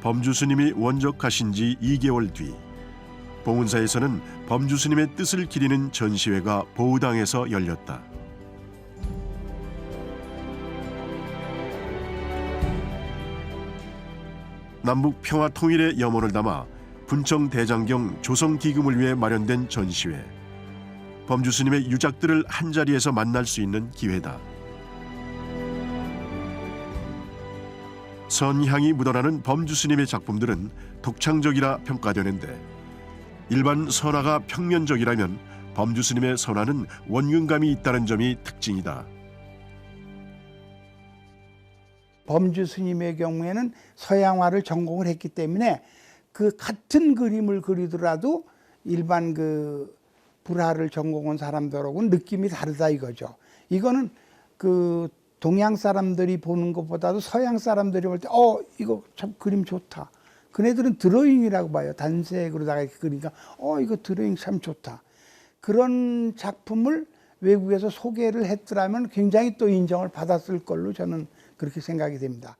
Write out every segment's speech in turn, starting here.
범주 스님이 원적하신 지 2개월 뒤 봉은사에서는 범주 스님의 뜻을 기리는 전시회가 보우당에서 열렸다. 남북 평화 통일의 염원을 담아 분청 대장경 조성 기금을 위해 마련된 전시회. 범주 스님의 유작들을 한자리에서 만날 수 있는 기회다. 선향이 묻어나는 범주 스님의 작품들은 독창적이라 평가되는데 일반 선화가 평면적이라면 범주 스님의 선화는 원근감이 있다는 점이 특징이다. 범주 스님의 경우에는 서양화를 전공을 했기 때문에 그 같은 그림을 그리더라도 일반 그 불화를 전공한 사람들하고는 느낌이 다르다 이거죠. 이거는 그 동양 사람들이 보는 것보다도 서양 사람들이 볼 때 이거 참 그림 좋다. 그네들은 드로잉이라고 봐요. 단색으로다가 이렇게 그리니까 이거 드로잉 참 좋다. 그런 작품을 외국에서 소개를 했더라면 굉장히 또 인정을 받았을 걸로 저는 그렇게 생각이 됩니다.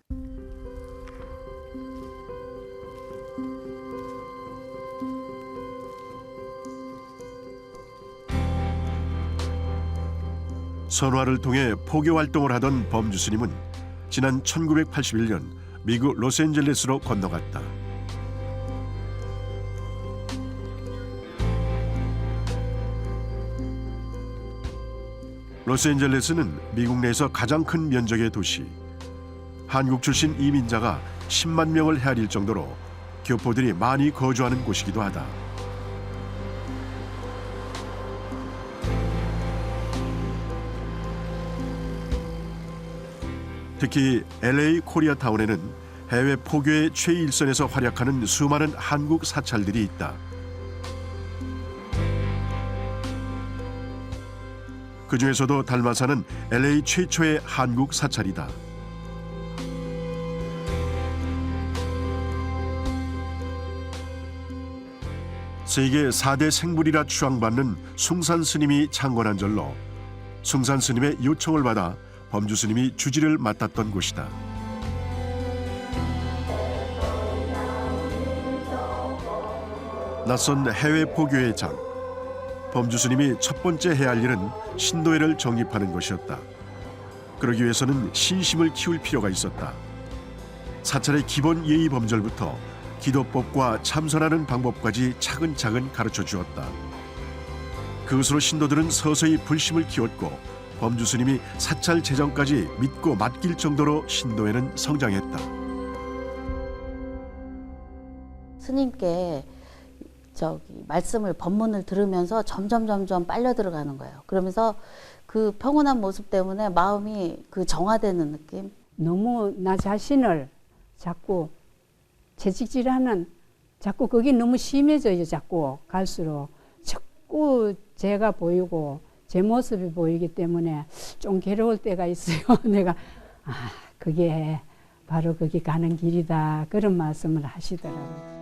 선화를 통해 포교 활동을 하던 범주 스님은 지난 1981년 미국 로스앤젤레스로 건너갔다. 로스앤젤레스는 미국 내에서 가장 큰 면적의 도시. 한국 출신 이민자가 10만 명을 헤아릴 정도로 교포들이 많이 거주하는 곳이기도 하다. 특히 LA 코리아타운에는 해외 포교의 최일선에서 활약하는 수많은 한국 사찰들이 있다. 그 중에서도 달마사는 LA 최초의 한국 사찰이다. 세계 4대 생물이라 추앙받는 숭산 스님이 창건한 절로 숭산 스님의 요청을 받아 범주 스님이 주지를 맡았던 곳이다. 낯선 해외 포교의 장. 범주 스님이 첫 번째 해야 할 일은 신도회를 정립하는 것이었다. 그러기 위해서는 신심을 키울 필요가 있었다. 사찰의 기본 예의 범절부터 기도법과 참선하는 방법까지 차근차근 가르쳐 주었다. 그것으로 신도들은 서서히 불심을 키웠고 범주 스님이 사찰 재정까지 믿고 맡길 정도로 신도회는 성장했다. 스님께 말씀을 법문을 들으면서 점점 빨려 들어가는 거예요. 그러면서 그 평온한 모습 때문에 마음이 그 정화되는 느낌. 너무 나 자신을 자꾸 채찍질하는 자꾸 그게 너무 심해져요. 자꾸 갈수록 자꾸 제가 보이고 제 모습이 보이기 때문에 좀 괴로울 때가 있어요. 내가 그게 바로 거기 가는 길이다 그런 말씀을 하시더라고요.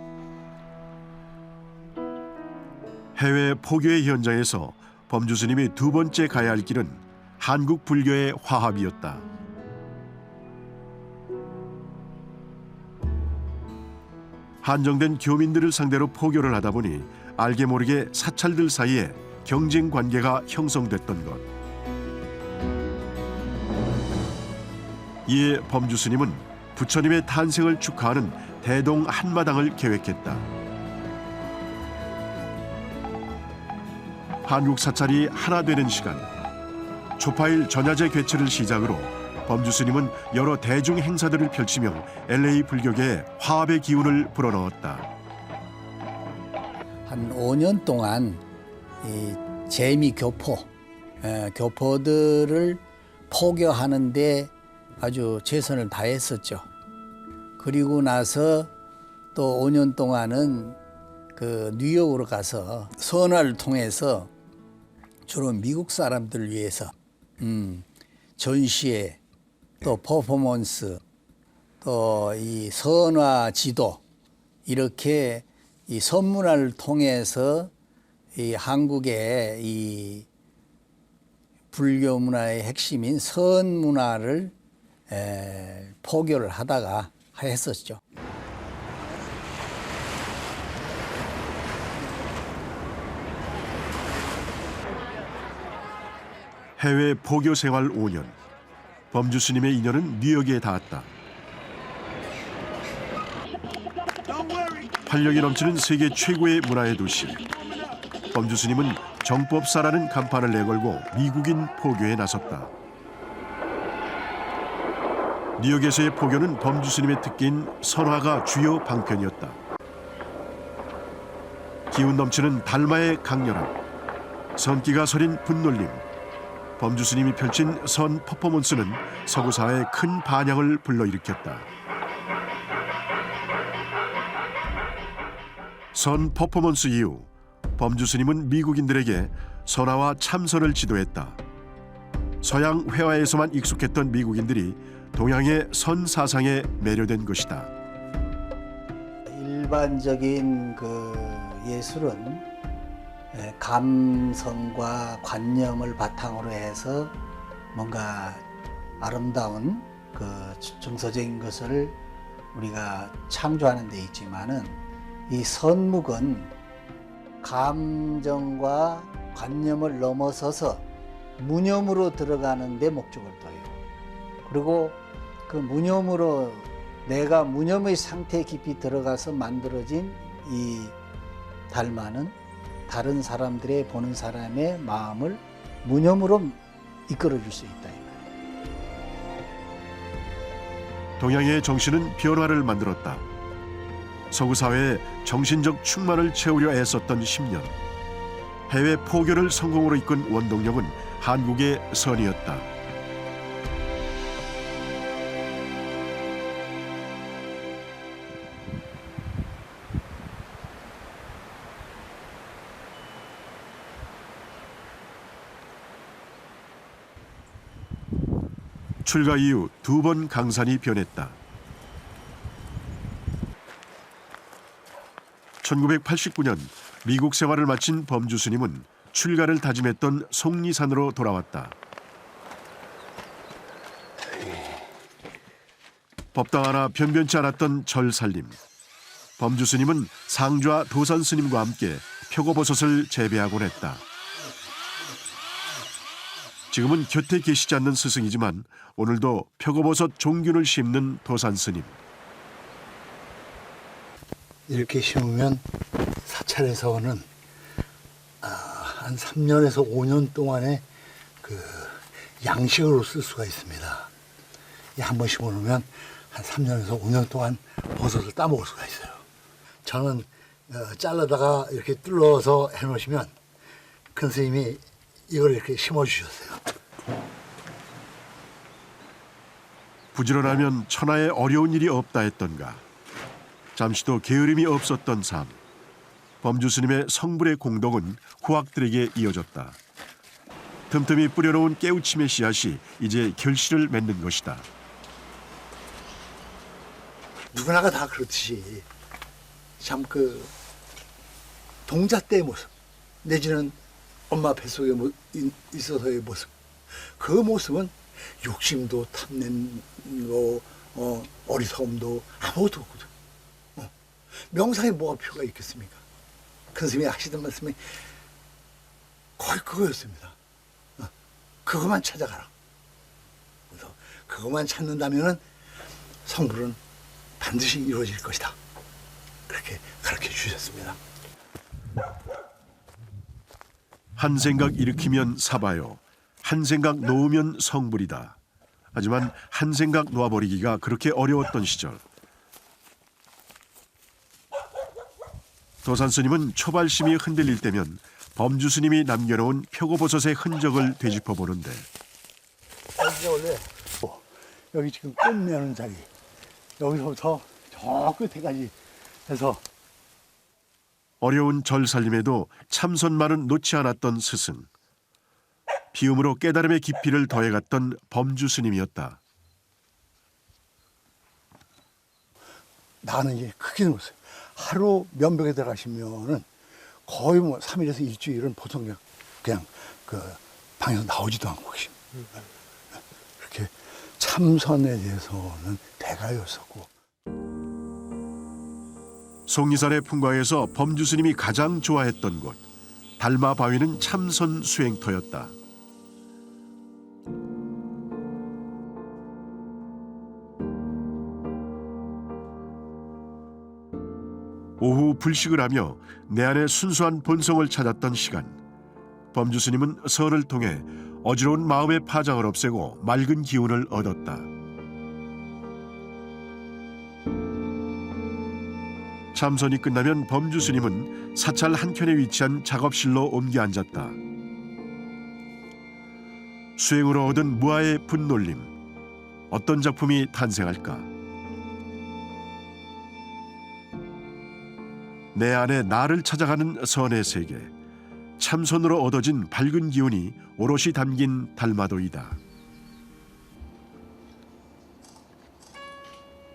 해외 포교의 현장에서 범주 스님이 두 번째 가야 할 길은 한국 불교의 화합이었다. 한정된 교민들을 상대로 포교를 하다 보니 알게 모르게 사찰들 사이에 경쟁 관계가 형성됐던 것. 이에 범주 스님은 부처님의 탄생을 축하하는 대동 한마당을 계획했다. 한국 사찰이 하나 되는 시간, 초파일 전야제 개최를 시작으로 범주 스님은 여러 대중 행사들을 펼치며 LA 불교계에 화합의 기운을 불어넣었다. 한 5년 동안 이 재미 교포들을 포교하는데 아주 최선을 다했었죠. 그리고 나서 또 5년 동안은 그 뉴욕으로 가서 선화를 통해서 주로 미국 사람들을 위해서 전시회 또 퍼포먼스 또 이 선화 지도 이렇게 이 선문화를 통해서 이 한국의 이 불교 문화의 핵심인 선문화를 포교를 하다가 했었죠. 해외 포교 생활 5년. 범주 스님의 인연은 뉴욕에 닿았다. 활력이 넘치는 세계 최고의 문화의 도시. 범주 스님은 정법사라는 간판을 내걸고 미국인 포교에 나섰다. 뉴욕에서의 포교는 범주 스님의 특기인 선화가 주요 방편이었다. 기운 넘치는 달마의 강렬함, 선기가 서린 분놀림, 범주 스님이 펼친 선 퍼포먼스는 서구 사회에 큰 반향을 불러일으켰다. 선 퍼포먼스 이후 범주 스님은 미국인들에게 선화와 참선을 지도했다. 서양 회화에서만 익숙했던 미국인들이 동양의 선 사상에 매료된 것이다. 일반적인 그 예술은 감성과 관념을 바탕으로 해서 뭔가 아름다운 그 정서적인 것을 우리가 창조하는 데 있지만은 이 선묵은 감정과 관념을 넘어서서 무념으로 들어가는 데 목적을 둬요. 그리고 그 무념으로 내가 무념의 상태에 깊이 들어가서 만들어진 이 달마는 다른 사람들의 보는 사람의 마음을 무념으로 이끌어 줄 수 있다. 동양의 정신은 변화를 만들었다. 서구 사회의 정신적 충만을 채우려 애썼던 10년. 해외 포교를 성공으로 이끈 원동력은 한국의 선이었다. 출가 이후 2번 강산이 변했다. 1989년 미국 생활을 마친 범주 스님은 출가를 다짐했던 속리산으로 돌아왔다. 법당 하나 변변치 않았던 절살림. 범주 스님은 상좌 도산 스님과 함께 표고버섯을 재배하곤 했다. 지금은 곁에 계시지 않는 스승이지만 오늘도 표고버섯 종균을 심는 도산 스님. 이렇게 심으면 사찰에서는 한 3년에서 5년 동안의 그 양식으로 쓸 수가 있습니다. 한 번 심어놓으면 한 3년에서 5년 동안 버섯을 따먹을 수가 있어요. 저는 잘라다가 이렇게 뚫어서 해놓으시면 큰 스님이 이걸 이렇게 심어주셨어요. 부지런하면 천하에 어려운 일이 없다 했던가. 잠시도 게으름이 없었던 삶. 범주 스님의 성불의 공덕은 후학들에게 이어졌다. 틈틈이 뿌려놓은 깨우침의 씨앗이 이제 결실을 맺는 것이다. 누구나가 다 그렇듯이 참 그 동자 때의 모습 내지는 엄마 뱃속에 있어서의 모습, 그 모습은 욕심도 탐낸 거 어리석음도 아무것도 없거든. 명상에 뭐가 필요가 있겠습니까? 큰 스님이 하시던 말씀이 거의 그거였습니다. 그것만 찾아가라. 그래서 그것만 찾는다면은 성불은 반드시 이루어질 것이다. 그렇게 가르쳐 주셨습니다. 한 생각 일으키면 사바요. 한 생각 놓으면 성불이다. 하지만 한 생각 놓아버리기가 그렇게 어려웠던 시절. 도산 스님은 초발심이 흔들릴 때면 범주 스님이 남겨놓은 표고버섯의 흔적을 되짚어 보는데 여기가 원래 여기 지금 꽃 내는 자리, 여기서부터 저 끝에까지 해서 어려운 절살림에도 참선만은 놓지 않았던 스승. 비움으로 깨달음의 깊이를 더해갔던 범주 스님이었다. 나는 이제 크게 놓았어요. 하루 면벽에 들어가시면은 거의 뭐 3일에서 일주일은 보통 그냥 그 방에서 나오지도 않고 계십니다. 이렇게 참선에 대해서는 대가였었고. 속리산의 풍광에서 범주 스님이 가장 좋아했던 곳. 달마 바위는 참선 수행터였다. 오후 불식을 하며 내 안의 순수한 본성을 찾았던 시간. 범주 스님은 선을 통해 어지러운 마음의 파장을 없애고 맑은 기운을 얻었다. 참선이 끝나면 범주 스님은 사찰 한켠에 위치한 작업실로 옮겨 앉았다. 수행으로 얻은 무아의 분놀림. 어떤 작품이 탄생할까? 내 안에 나를 찾아가는 선의 세계. 참선으로 얻어진 밝은 기운이 오롯이 담긴 달마도이다.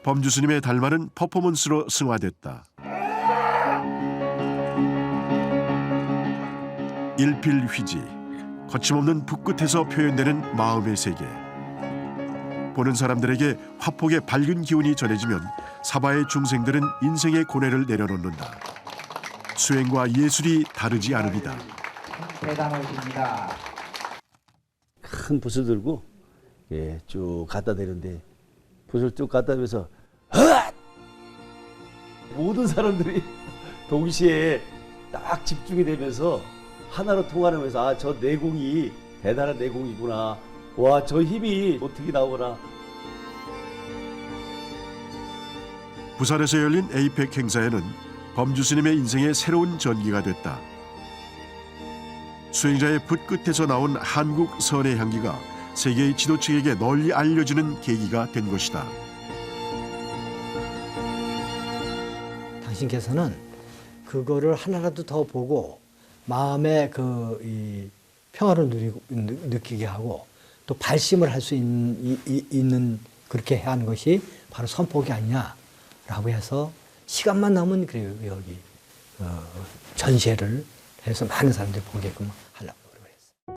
범주 스님의 달마는 퍼포먼스로 승화됐다. 일필휘지, 거침없는 붓끝에서 표현되는 마음의 세계. 보는 사람들에게 화폭의 밝은 기운이 전해지면 사바의 중생들은 인생의 고뇌를 내려놓는다. 수행과 예술이 다르지 않음이다. 대단하십니다. 큰 붓을 들고 쭉 갖다 대는데 붓을 쭉 갖다 대면서 모든 사람들이 동시에 딱 집중이 되면서 하나로 통하면서 아, 저 내공이 대단한 내공이구나. 와, 저 힘이 어떻게 나오나. 부산에서 열린 에이펙 행사에는 범주 스님의 인생의 새로운 전기가 됐다. 수행자의 붓끝에서 나온 한국 선의 향기가 세계의 지도층에게 널리 알려지는 계기가 된 것이다. 당신께서는 그거를 하나라도 더 보고 마음의 이 평화를 느끼게 하고 또 발심을 할 수 있는 그렇게 해야 하는 것이 바로 선폭이 아니냐라고 해서 시간만 남으면 그래요 여기 전시회를 해서 많은 사람들이 보게끔 하려고.